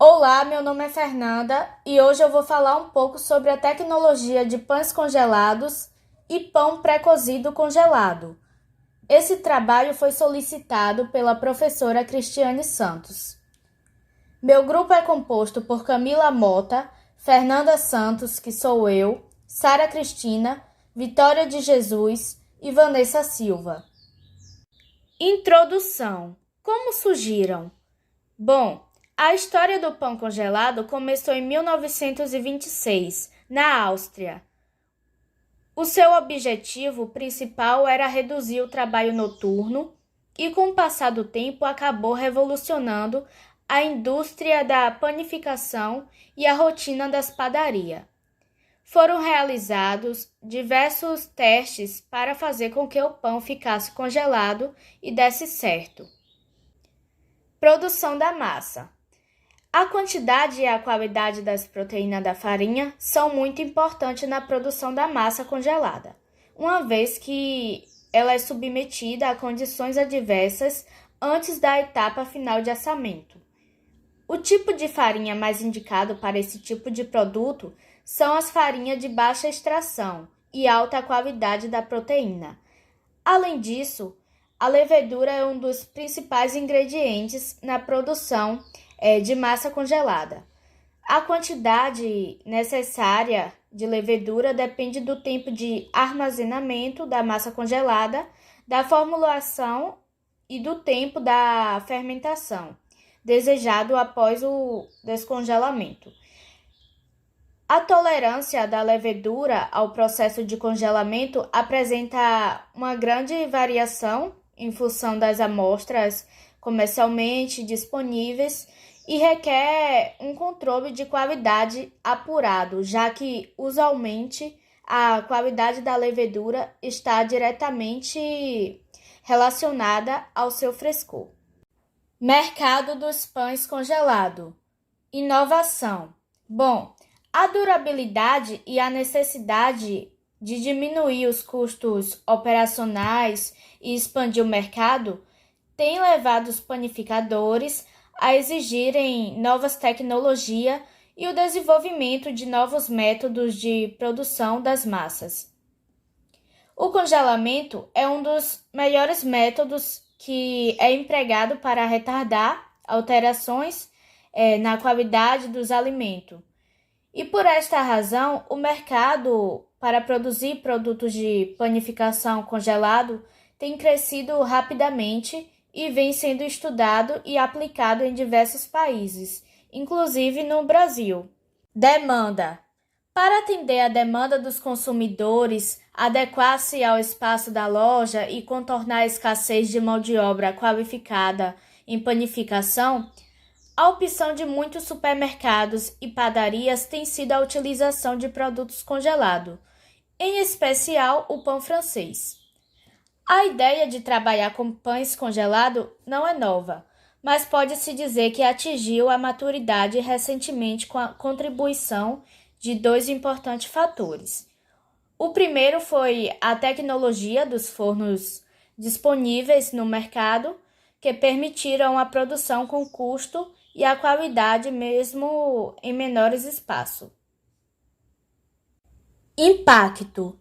Olá, meu nome é Fernanda e hoje eu vou falar um pouco sobre a tecnologia de pães congelados e pão pré-cozido congelado. Esse trabalho foi solicitado pela professora Cristiane Santos. Meu grupo é composto por Camila Mota, Fernanda Santos, que sou eu, Sara Cristina, Vitória de Jesus e Vanessa Silva. Introdução. Como surgiram? Bom, a história do pão congelado começou em 1926, na Áustria. O seu objetivo principal era reduzir o trabalho noturno e, com o passar do tempo, acabou revolucionando a indústria da panificação e a rotina das padarias. Foram realizados diversos testes para fazer com que o pão ficasse congelado e desse certo. Produção da massa. A quantidade e a qualidade das proteínas da farinha são muito importantes na produção da massa congelada, uma vez que ela é submetida a condições adversas antes da etapa final de assamento. O tipo de farinha mais indicado para esse tipo de produto são as farinhas de baixa extração e alta qualidade da proteína. Além disso, a levedura é um dos principais ingredientes na produção de massa congelada. A quantidade necessária de levedura depende do tempo de armazenamento da massa congelada, da formulação e do tempo da fermentação, desejado após o descongelamento. A tolerância da levedura ao processo de congelamento apresenta uma grande variação em função das amostras comercialmente disponíveis e requer um controle de qualidade apurado, já que, usualmente, a qualidade da levedura está diretamente relacionada ao seu frescor. Mercado dos pães congelados. Inovação. Bom, a durabilidade e a necessidade de diminuir os custos operacionais e expandir o mercado têm levado os panificadores a exigirem novas tecnologias e o desenvolvimento de novos métodos de produção das massas. O congelamento é um dos melhores métodos que é empregado para retardar alterações na qualidade dos alimentos. E por esta razão, o mercado para produzir produtos de panificação congelado tem crescido rapidamente e vem sendo estudado e aplicado em diversos países, inclusive no Brasil. Demanda. Para atender a demanda dos consumidores, adequar-se ao espaço da loja e contornar a escassez de mão de obra qualificada em panificação, a opção de muitos supermercados e padarias tem sido a utilização de produtos congelados, em especial o pão francês. A ideia de trabalhar com pães congelados não é nova, mas pode-se dizer que atingiu a maturidade recentemente com a contribuição de dois importantes fatores. O primeiro foi a tecnologia dos fornos disponíveis no mercado, que permitiram a produção com custo e a qualidade mesmo em menores espaços. Impacto.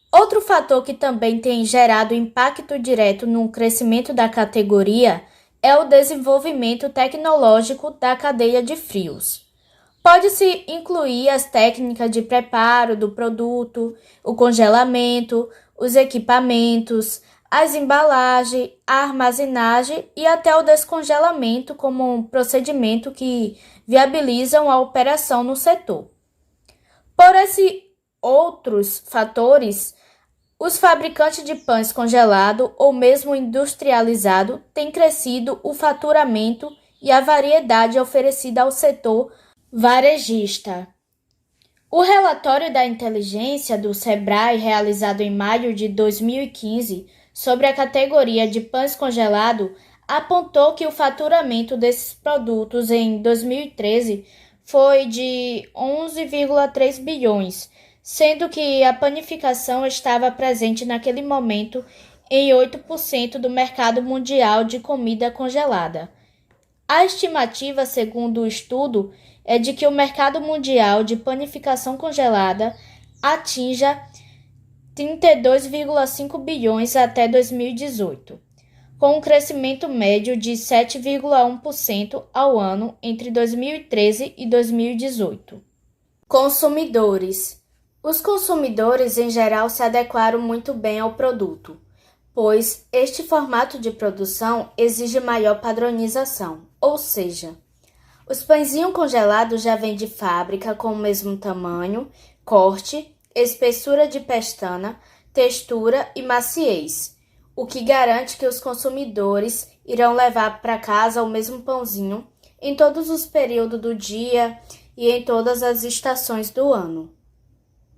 Outro fator que também tem gerado impacto direto no crescimento da categoria é o desenvolvimento tecnológico da cadeia de frios. Pode-se incluir as técnicas de preparo do produto, o congelamento, os equipamentos, as embalagens, a armazenagem e até o descongelamento como um procedimento que viabilizam a operação no setor. Por esses outros fatores, os fabricantes de pães congelado ou mesmo industrializado têm crescido o faturamento e a variedade oferecida ao setor varejista. O relatório da inteligência do Sebrae, realizado em maio de 2015, sobre a categoria de pães congelados, apontou que o faturamento desses produtos em 2013 foi de 11,3 bilhões, sendo que a panificação estava presente naquele momento em 8% do mercado mundial de comida congelada. A estimativa, segundo o estudo, é de que o mercado mundial de panificação congelada atinja 32,5 bilhões até 2018, com um crescimento médio de 7,1% ao ano entre 2013 e 2018. Consumidores. Os consumidores, em geral, se adequaram muito bem ao produto, pois este formato de produção exige maior padronização, ou seja, os pãezinhos congelados já vêm de fábrica com o mesmo tamanho, corte, espessura de pestana, textura e maciez, o que garante que os consumidores irão levar para casa o mesmo pãozinho em todos os períodos do dia e em todas as estações do ano.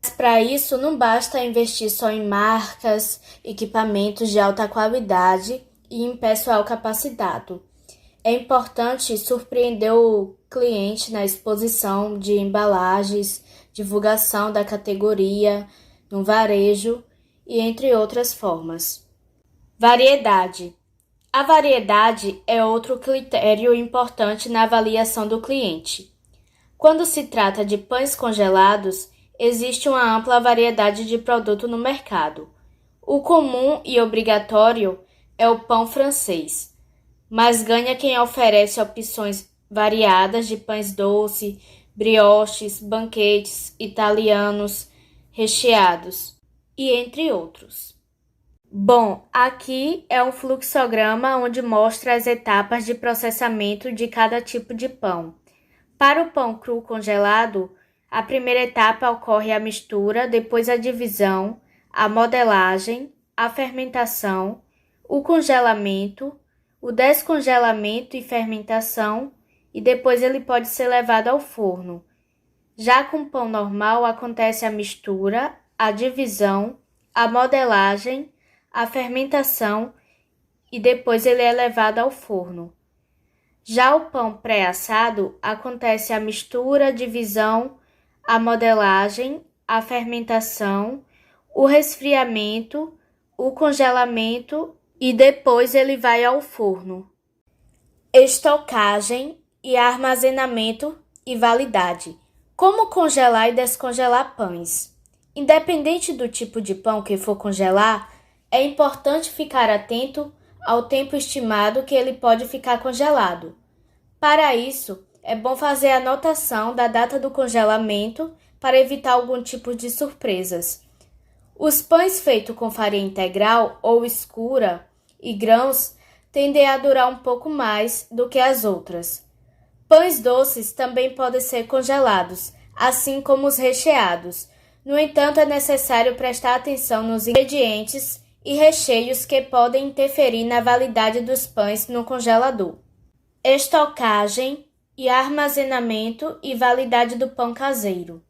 Mas para isso não basta investir só em marcas, equipamentos de alta qualidade e em pessoal capacitado. É importante surpreender o cliente na exposição de embalagens, divulgação da categoria, no varejo e entre outras formas. Variedade. A variedade é outro critério importante na avaliação do cliente. Quando se trata de pães congelados, existe uma ampla variedade de produto no mercado. O comum e obrigatório é o pão francês, mas ganha quem oferece opções variadas de pães doces, brioches, banquetes, italianos, recheados e entre outros. Bom, aqui é um fluxograma onde mostra as etapas de processamento de cada tipo de pão. Para o pão cru congelado, a primeira etapa ocorre a mistura, depois a divisão, a modelagem, a fermentação, o congelamento, o descongelamento e fermentação, e depois ele pode ser levado ao forno. Já com pão normal acontece a mistura, a divisão, a modelagem, a fermentação e depois ele é levado ao forno. Já o pão pré-assado acontece a mistura, a divisão, a modelagem, a fermentação, o resfriamento, o congelamento e depois ele vai ao forno. Estocagem e armazenamento e validade. Como congelar e descongelar pães? Independente do tipo de pão que for congelar, é importante ficar atento ao tempo estimado que ele pode ficar congelado. Para isso, é bom fazer a anotação da data do congelamento para evitar algum tipo de surpresas. Os pães feitos com farinha integral ou escura e grãos tendem a durar um pouco mais do que as outras. Pães doces também podem ser congelados, assim como os recheados. No entanto, é necessário prestar atenção nos ingredientes e recheios que podem interferir na validade dos pães no congelador. Estocagem e armazenamento e validade do pão caseiro.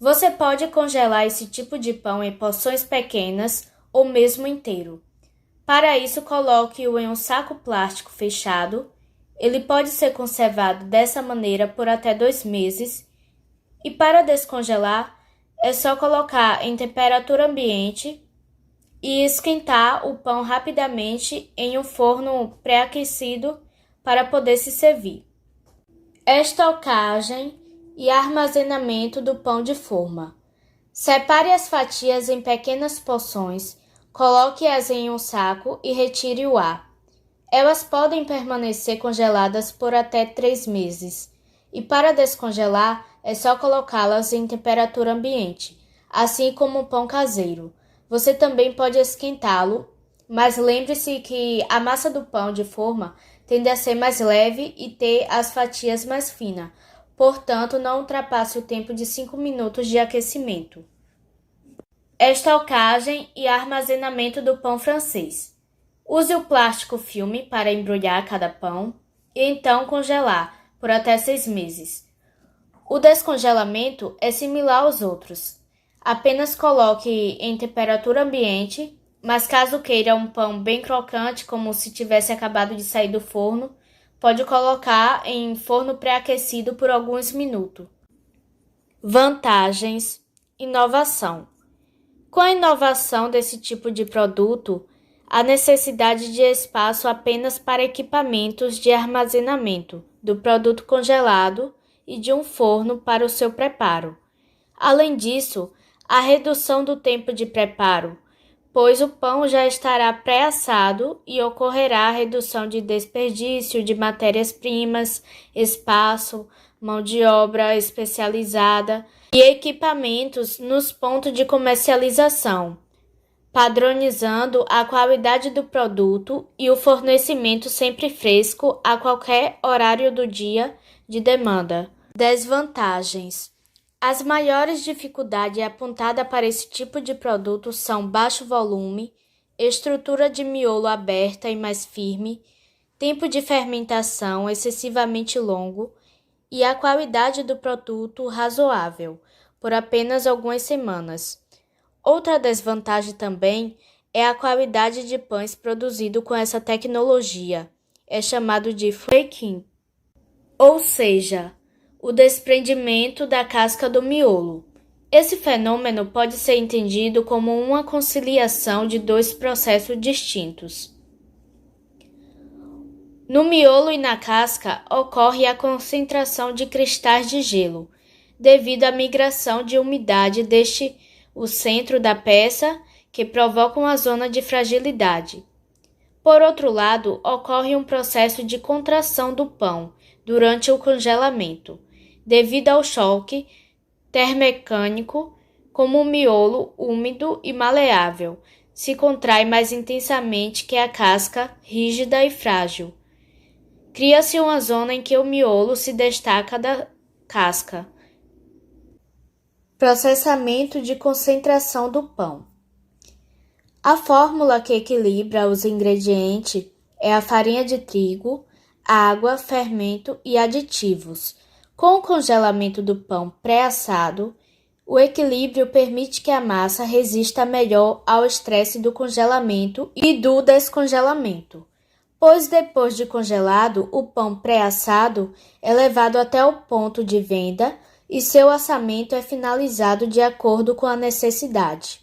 Você pode congelar esse tipo de pão em porções pequenas ou mesmo inteiro. Para isso, coloque-o em um saco plástico fechado. Ele pode ser conservado dessa maneira por até 2 meses. E para descongelar, é só colocar em temperatura ambiente e esquentar o pão rapidamente em um forno pré-aquecido para poder se servir. Estocagem e armazenamento do pão de forma. Separe as fatias em pequenas porções, coloque-as em um saco e retire o ar. Elas podem permanecer congeladas por até 3 meses. E para descongelar, é só colocá-las em temperatura ambiente, assim como o pão caseiro. Você também pode esquentá-lo, mas lembre-se que a massa do pão de forma tende a ser mais leve e ter as fatias mais finas, portanto não ultrapasse o tempo de 5 minutos de aquecimento. Estocagem e armazenamento do pão francês. Use o plástico filme para embrulhar cada pão e então congelar por até 6 meses. O descongelamento é similar aos outros. Apenas coloque em temperatura ambiente, mas caso queira um pão bem crocante, como se tivesse acabado de sair do forno, pode colocar em forno pré-aquecido por alguns minutos. Vantagens: inovação. Com a inovação desse tipo de produto, a necessidade de espaço apenas para equipamentos de armazenamento do produto congelado e de um forno para o seu preparo. Além disso, a redução do tempo de preparo, pois o pão já estará pré-assado e ocorrerá a redução de desperdício de matérias-primas, espaço, mão de obra especializada e equipamentos nos pontos de comercialização, padronizando a qualidade do produto e o fornecimento sempre fresco a qualquer horário do dia de demanda. Desvantagens. As maiores dificuldades apontadas para esse tipo de produto são baixo volume, estrutura de miolo aberta e mais firme, tempo de fermentação excessivamente longo e a qualidade do produto razoável, por apenas algumas semanas. Outra desvantagem também é a qualidade de pães produzido com essa tecnologia. É chamado de flaking, ou seja, o desprendimento da casca do miolo. Esse fenômeno pode ser entendido como uma conciliação de dois processos distintos. No miolo e na casca ocorre a concentração de cristais de gelo, devido à migração de umidade desde o centro da peça, que provoca uma zona de fragilidade. Por outro lado, ocorre um processo de contração do pão durante o congelamento, devido ao choque termomecânico, como o miolo úmido e maleável se contrai mais intensamente que a casca rígida e frágil. Cria-se uma zona em que o miolo se destaca da casca. Processamento de concentração do pão. A fórmula que equilibra os ingredientes é a farinha de trigo, água, fermento e aditivos. Com o congelamento do pão pré-assado, o equilíbrio permite que a massa resista melhor ao estresse do congelamento e do descongelamento, pois depois de congelado, o pão pré-assado é levado até o ponto de venda e seu assamento é finalizado de acordo com a necessidade.